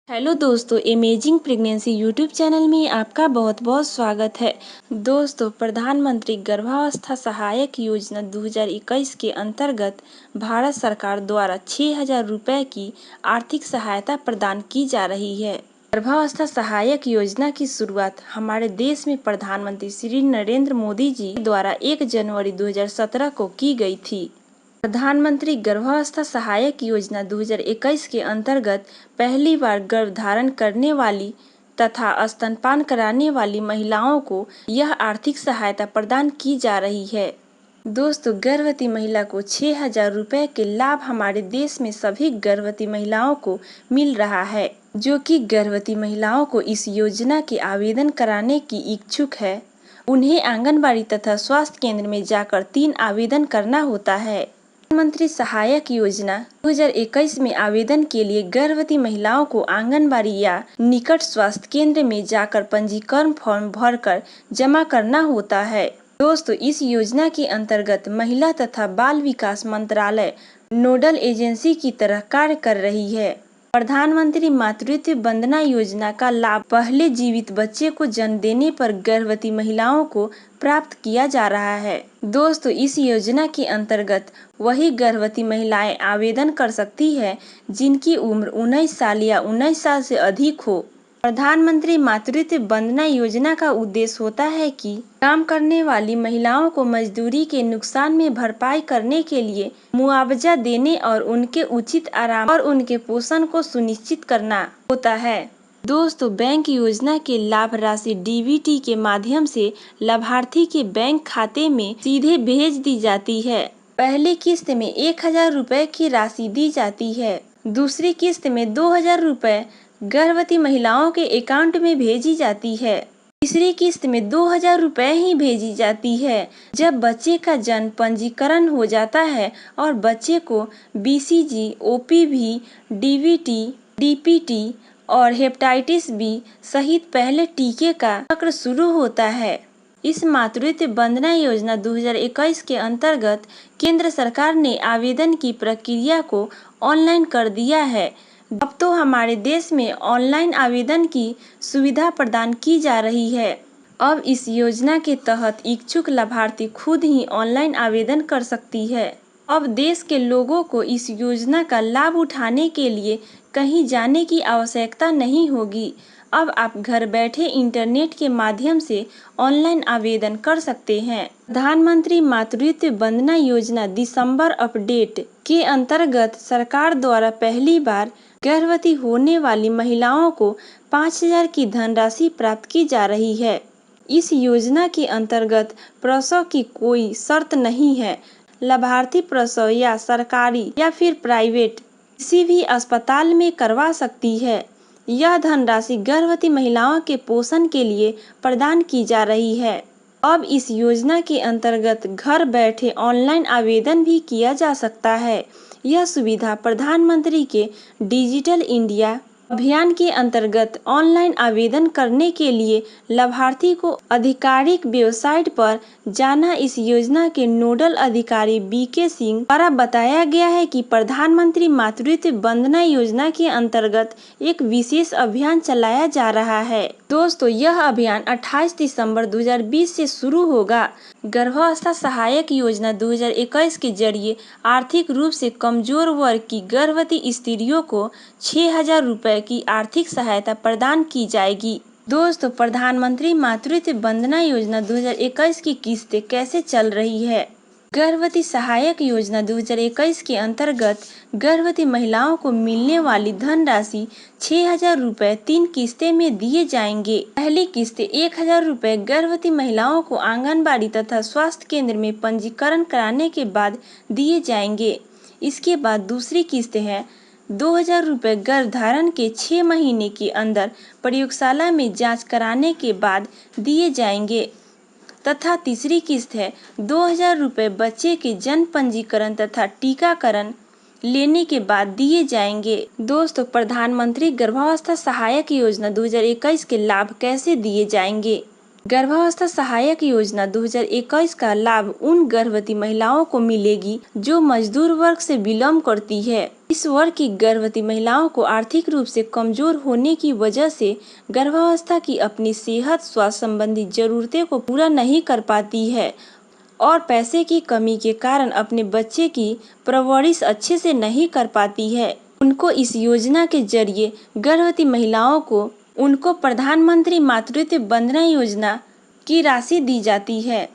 Hello दोस्तों, amazing pregnancy YouTube channel में आपका बहुत बहुत स्वागत है। दोस्तों, प्रधानमंत्री गर्भावस्था सहायक योजना 2021 के अंतर्गत भारत सरकार द्वारा 6,000 रुपये की आर्थिक सहायता प्रदान की जा रही है। गर्भावस्था सहायक योजना की शुरुआत हमारे देश में प्रधानमंत्री श्री नरेंद्र मोदी जी द्वारा 1 जनवरी 2017 को की गई थी। प्रधानमंत्री गर्भावस्था सहायक योजना 2021 के अंतर्गत पहली बार गर्भधारण करने वाली तथा स्तनपान कराने वाली महिलाओं को यह आर्थिक सहायता प्रदान की जा रही है। दोस्तों, गर्भवती महिला को 6,000 रुपये के लाभ हमारे देश में सभी गर्भवती महिलाओं को मिल रहा है। जो कि गर्भवती महिलाओं को इस योजना के आवेदन कराने की इच्छुक है, उन्हें आंगनबाड़ी तथा स्वास्थ्य केंद्र में जाकर 3 आवेदन करना होता है। प्रधानमंत्री सहायक योजना 2021 में आवेदन के लिए गर्भवती महिलाओं को आंगनबाड़ी या निकट स्वास्थ्य केंद्र में जाकर पंजीकरण फॉर्म भरकर जमा करना होता है। दोस्तों, इस योजना के अंतर्गत महिला तथा बाल विकास मंत्रालय नोडल एजेंसी की तरह कार्य कर रही है। प्रधानमंत्री मातृत्व वंदना योजना का लाभ पहले जीवित बच्चे को जन्म देने पर गर्भवती महिलाओं को प्राप्त किया जा रहा है। दोस्तों, इस योजना के अंतर्गत वही गर्भवती महिलाएं आवेदन कर सकती है जिनकी उम्र 19 साल या 19 साल से अधिक हो। प्रधानमंत्री मातृत्व वंदना योजना का उद्देश्य होता है कि काम करने वाली महिलाओं को मजदूरी के नुकसान में भरपाई करने के लिए मुआवजा देने और उनके उचित आराम और उनके पोषण को सुनिश्चित करना होता है। दोस्तों, बैंक योजना के लाभ राशि डीबीटी के माध्यम से लाभार्थी के बैंक खाते में सीधे भेज दी जाती है। पहली किस्त में 1,000 रुपये की राशि दी जाती है। दूसरी किस्त में 2,000 रुपये गर्भवती महिलाओं के अकाउंट में भेजी जाती है। तीसरी किस्त में 2,000 रुपये ही भेजी जाती है जब बच्चे का जन्म पंजीकरण हो जाता है और बच्चे को बीसीजी, ओपीवी, डीवीटी, डीपीटी और हेपेटाइटिस बी सहित पहले टीके का चक्र शुरू होता है। इस मातृत्व वंदना योजना 2021 के अंतर्गत केंद्र सरकार ने आवेदन की प्रक्रिया को ऑनलाइन कर दिया है। अब तो हमारे देश में ऑनलाइन आवेदन की सुविधा प्रदान की जा रही है। अब इस योजना के तहत इच्छुक लाभार्थी खुद ही ऑनलाइन आवेदन कर सकती है। अब देश के लोगों को इस योजना का लाभ उठाने के लिए कहीं जाने की आवश्यकता नहीं होगी। अब आप घर बैठे इंटरनेट के माध्यम से ऑनलाइन आवेदन कर सकते हैं। प्रधानमंत्री मातृत्व वंदना योजना दिसंबर अपडेट के अंतर्गत सरकार द्वारा पहली बार गर्भवती होने वाली महिलाओं को 5,000 की धनराशि प्राप्त की जा रही है। इस योजना के अंतर्गत प्रसव की कोई शर्त नहीं है। लाभार्थी प्रसव या सरकारी या फिर प्राइवेट किसी भी अस्पताल में करवा सकती है। यह धनराशि गर्भवती महिलाओं के पोषण के लिए प्रदान की जा रही है। अब इस योजना के अंतर्गत घर बैठे ऑनलाइन आवेदन भी किया जा सकता है। यह सुविधा प्रधानमंत्री के डिजिटल इंडिया अभियान के अंतर्गत ऑनलाइन आवेदन करने के लिए लाभार्थी को आधिकारिक वेबसाइट पर जाना। इस योजना के नोडल अधिकारी बीके सिंह द्वारा बताया गया है कि प्रधानमंत्री मातृत्व वंदना योजना के अंतर्गत एक विशेष अभियान चलाया जा रहा है। दोस्तों, यह अभियान 28 दिसंबर 2020 से शुरू होगा। गर्भावस्था सहायक योजना 2021 के जरिए आर्थिक रूप से कमजोर वर्ग की गर्भवती स्त्रियों को 6,000 रुपये की आर्थिक सहायता प्रदान की जाएगी। दोस्तों, प्रधानमंत्री मातृत्व वंदना योजना 2021 की किस्तें कैसे चल रही है। गर्भवती सहायक योजना 2021 के अंतर्गत गर्भवती महिलाओं को मिलने वाली धनराशि 6,000 रुपये 3 किस्तें में दिए जाएंगे। पहली किस्त 1,000 रुपये गर्भवती महिलाओं को आंगनबाड़ी तथा स्वास्थ्य केंद्र में पंजीकरण कराने के बाद दिए जाएंगे। इसके बाद दूसरी किस्त है 2,000 रुपये गर्भधारण के 6 महीने के अंदर प्रयोगशाला में जांच कराने के बाद दिए जाएंगे तथा तीसरी किस्त है 2,000 रुपये बच्चे के जन्म पंजीकरण तथा टीकाकरण लेने के बाद दिए जाएंगे। दोस्तों, प्रधानमंत्री गर्भावस्था सहायक योजना 2021 के लाभ कैसे दिए जाएंगे। गर्भावस्था सहायक योजना 2021 का लाभ उन गर्भवती महिलाओं को मिलेगी जो मजदूर वर्ग से बिलोंग करती है। इस वर्ग की गर्भवती महिलाओं को आर्थिक रूप से कमजोर होने की वजह से गर्भावस्था की अपनी सेहत स्वास्थ्य संबंधी जरूरतें को पूरा नहीं कर पाती है और पैसे की कमी के कारण अपने बच्चे की परवरिश अच्छे से नहीं कर पाती है। उनको इस योजना के जरिए गर्भवती महिलाओं को प्रधानमंत्री मातृत्व वंदना योजना की राशि दी जाती है।